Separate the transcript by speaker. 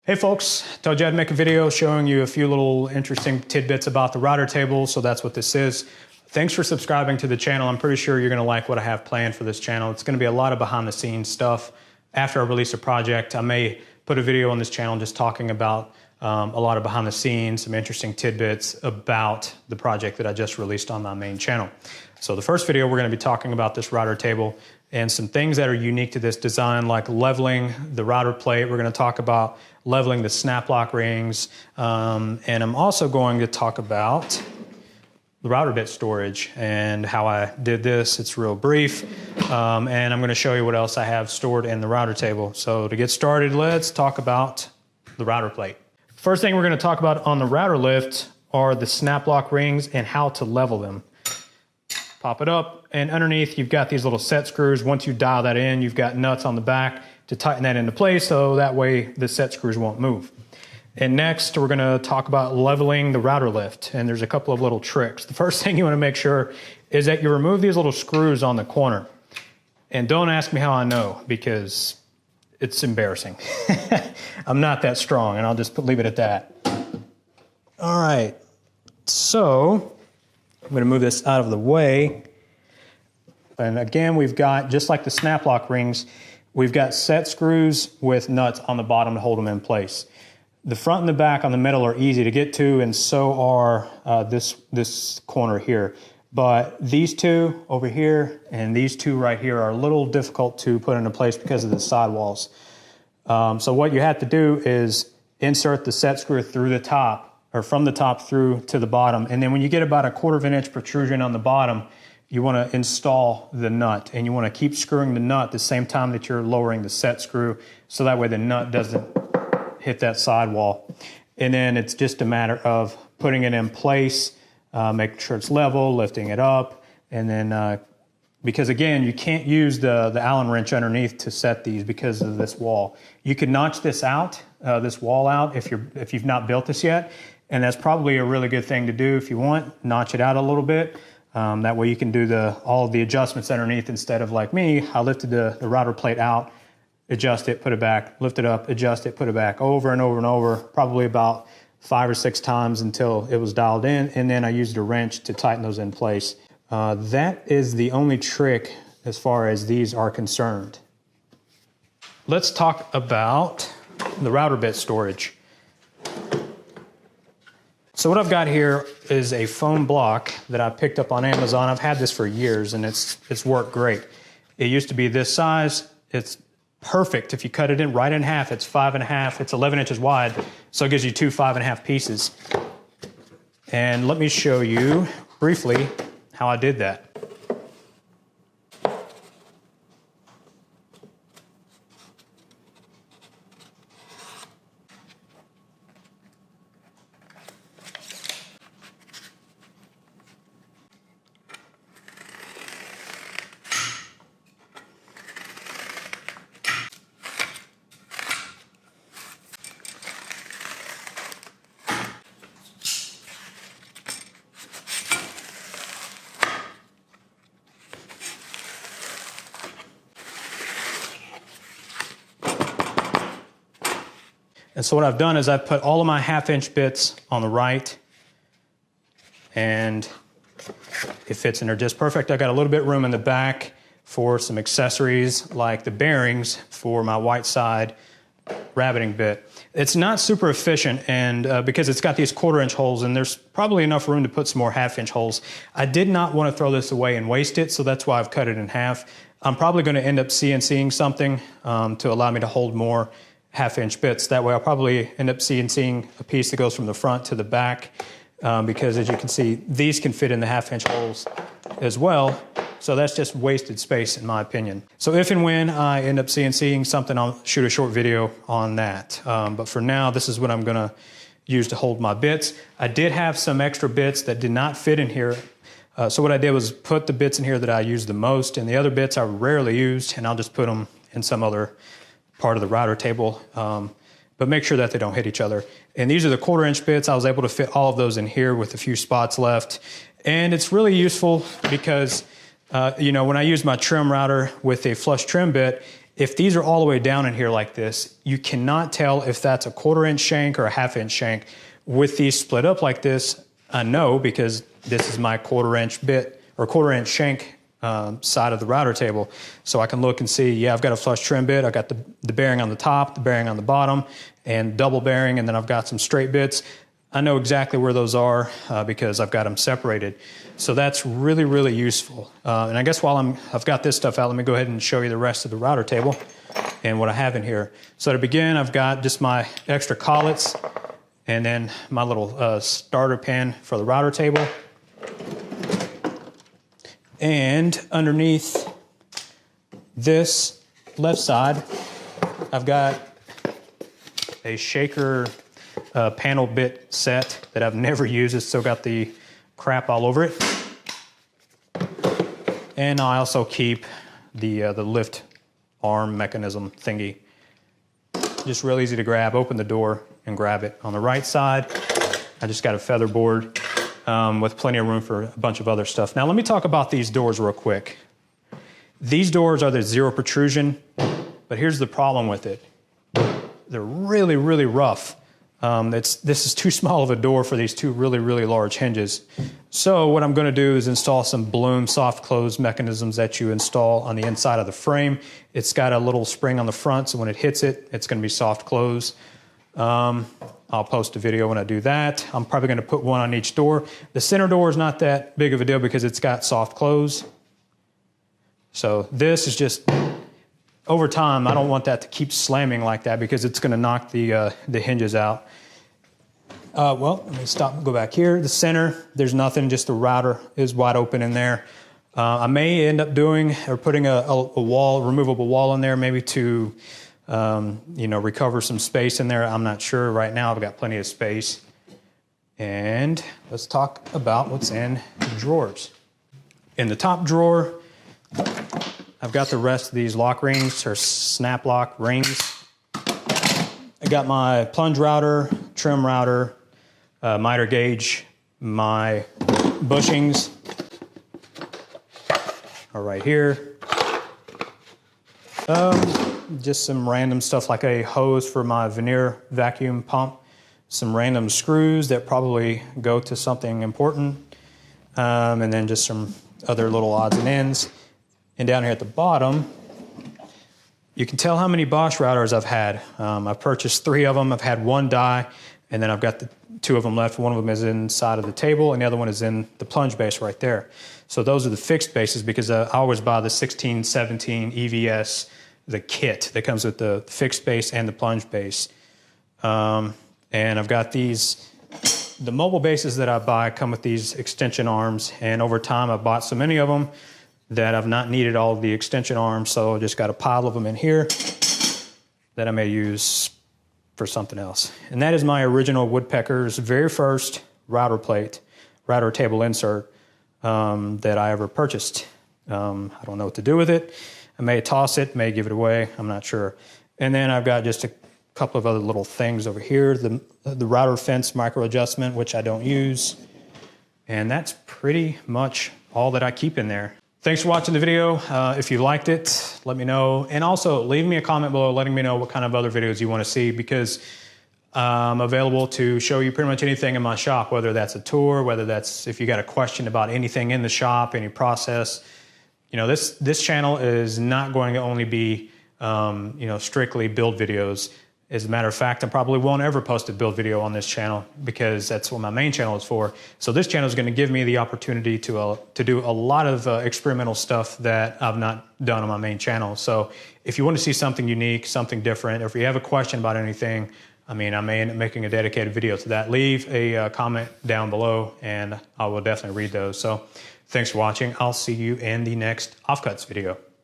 Speaker 1: Hey folks, told you I'd make a video showing you a few little interesting tidbits about the router table, so that's what this is. Thanks for subscribing to the channel. I'm pretty sure you're gonna like what I have planned for this channel. It's gonna be a lot of behind the scenes stuff. After I release a project, I may put a video on this channel just talking about a lot of behind the scenes, some interesting tidbits about the project that I just released on my main channel. So the first video, we're gonna be talking about this router table and some things that are unique to this design, like leveling the router plate. We're gonna talk about leveling the snap lock rings, and I'm also going to talk about the router bit storage and how I did this. It's real brief, and I'm gonna show you what else I have stored in the router table. So to get started, let's talk about the router plate. First thing we're gonna talk about on the router lift are the snap lock rings and how to level them. Pop it up, and underneath you've got these little set screws. Once you dial that in, you've got nuts on the back to tighten that into place, so that way the set screws won't move. And next, we're gonna talk about leveling the router lift, and there's a couple of little tricks. The first thing you wanna make sure is that you remove these little screws on the corner. And don't ask me how I know, because it's embarrassing. I'm not that strong, and I'll just leave it at that. All right, so I'm gonna move this out of the way. And again, we've got, just like the snap lock rings, we've got set screws with nuts on the bottom to hold them in place. The front and the back on the middle are easy to get to, and so are this corner here. But these two over here and these two right here are a little difficult to put into place because of the sidewalls. So what you have to do is insert the set screw through the top, or from the top through to the bottom. And then when you get about 1/4 of an inch protrusion on the bottom, you want to install the nut, and you want to keep screwing the nut at the same time that you're lowering the set screw, so that way the nut doesn't hit that sidewall. And then it's just a matter of putting it in place, making sure it's level, lifting it up, and then because again, you can't use the Allen wrench underneath to set these because of this wall. You could notch this out, this wall out, if you've not built this yet, and that's probably a really good thing to do if you want. Notch it out a little bit. That way you can do all of the adjustments underneath instead of like me. I lifted the router plate out, adjust it, put it back, lift it up, adjust it, put it back, over and over and over, probably about 5 or 6 times until it was dialed in, and then I used a wrench to tighten those in place. That is the only trick as far as these are concerned. Let's talk about the router bit storage. So what I've got here is a foam block that I picked up on Amazon. I've had this for years, and it's worked great. It used to be this size. It's perfect. If you cut it right in half, it's 5.5. It's 11 inches wide, so it gives you 2 5.5 pieces. And let me show you briefly how I did that. And so what I've done is I've put all of my 1/2 inch bits on the right, and it fits in there just perfect. I got a little bit of room in the back for some accessories like the bearings for my white side rabbiting bit. It's not super efficient, and because it's got these 1/4 inch holes, and there's probably enough room to put some more 1/2 inch holes. I did not want to throw this away and waste it, so that's why I've cut it in half. I'm probably going to end up CNCing something to allow me to hold more 1/2 inch bits. That way I'll probably end up CNCing a piece that goes from the front to the back, because as you can see, these can fit in the 1/2 inch holes as well. So that's just wasted space in my opinion. So if and when I end up CNCing something, I'll shoot a short video on that. But for now, this is what I'm gonna use to hold my bits. I did have some extra bits that did not fit in here. So what I did was put the bits in here that I use the most, and the other bits I rarely used, and I'll just put them in some other part of the router table, but make sure that they don't hit each other. And these are the 1/4 inch bits. I was able to fit all of those in here with a few spots left. And it's really useful because, you know, when I use my trim router with a flush trim bit, If these are all the way down in here like this, you cannot tell if that's a 1/4 inch shank or a 1/2 inch shank. With these split up like this, I know because this is my 1/4 inch bit or 1/4 inch shank side of the router table. So I can look and see, yeah, I've got a flush trim bit, I've got the bearing on the top, the bearing on the bottom, and double bearing, and then I've got some straight bits. I know exactly where those are because I've got them separated. So that's really, really useful. And I guess while I've got this stuff out, let me go ahead and show you the rest of the router table and what I have in here. So to begin, I've got just my extra collets and then my little starter pin for the router table. And underneath this left side, I've got a shaker panel bit set that I've never used. It's still got the crap all over it. And I also keep the lift arm mechanism thingy. Just real easy to grab. Open the door and grab it. On the right side, I just got a feather board with plenty of room for a bunch of other stuff. Now let me talk about these doors real quick. These doors are the zero protrusion, but here's the problem with it. They're really, really rough. This is too small of a door for these two really, really large hinges. So what I'm going to do is install some Bloom soft close mechanisms that you install on the inside of the frame. It's got a little spring on the front, so when it hits it, it's going to be soft close. I'll post a video when I do that. I'm probably going to put one on each door. The center door is not that big of a deal because it's got soft close. So this is just, over time, I don't want that to keep slamming like that because it's going to knock the hinges out. Well, let me stop and go back here. The center, there's nothing, just the router is wide open in there. I may end up doing or putting a wall, removable wall in there, maybe to recover some space in there. I'm not sure. Right now I've got plenty of space. And let's talk about what's in the drawers. In the top drawer, I've got the rest of these lock rings or snap lock rings. I got my plunge router, trim router, miter gauge, my bushings are right here. Just some random stuff like a hose for my veneer vacuum pump, some random screws that probably go to something important, and then just some other little odds and ends. And down here at the bottom, you can tell how many Bosch routers I've had. I've purchased 3 of them. I've had 1 die, and then I've got the 2 of them left. One of them is inside of the table, and the other one is in the plunge base right there. So those are the fixed bases because I always buy the 16, 17 EVS, the kit that comes with the fixed base and the plunge base. And I've got these, the mobile bases that I buy come with these extension arms, and over time I've bought so many of them that I've not needed all of the extension arms, so I just got a pile of them in here that I may use for something else. And that is my original Woodpecker's very first router plate, router table insert that I ever purchased. I don't know what to do with it. I may toss it, may give it away, I'm not sure. And then I've got just a couple of other little things over here. The router fence micro adjustment, which I don't use. And that's pretty much all that I keep in there. Thanks for watching the video. If you liked it, let me know. And also leave me a comment below letting me know what kind of other videos you want to see, because I'm available to show you pretty much anything in my shop, whether that's a tour, whether that's if you got a question about anything in the shop, any process. You know, this channel is not going to only be strictly build videos. As a matter of fact, I probably won't ever post a build video on this channel because that's what my main channel is for. So this channel is going to give me the opportunity to do a lot of experimental stuff that I've not done on my main channel. So if you want to see something unique, something different, or if you have a question about anything, I may end up making a dedicated video to that. Leave a comment down below and I will definitely read those. So thanks for watching. I'll see you in the next Offcuts video.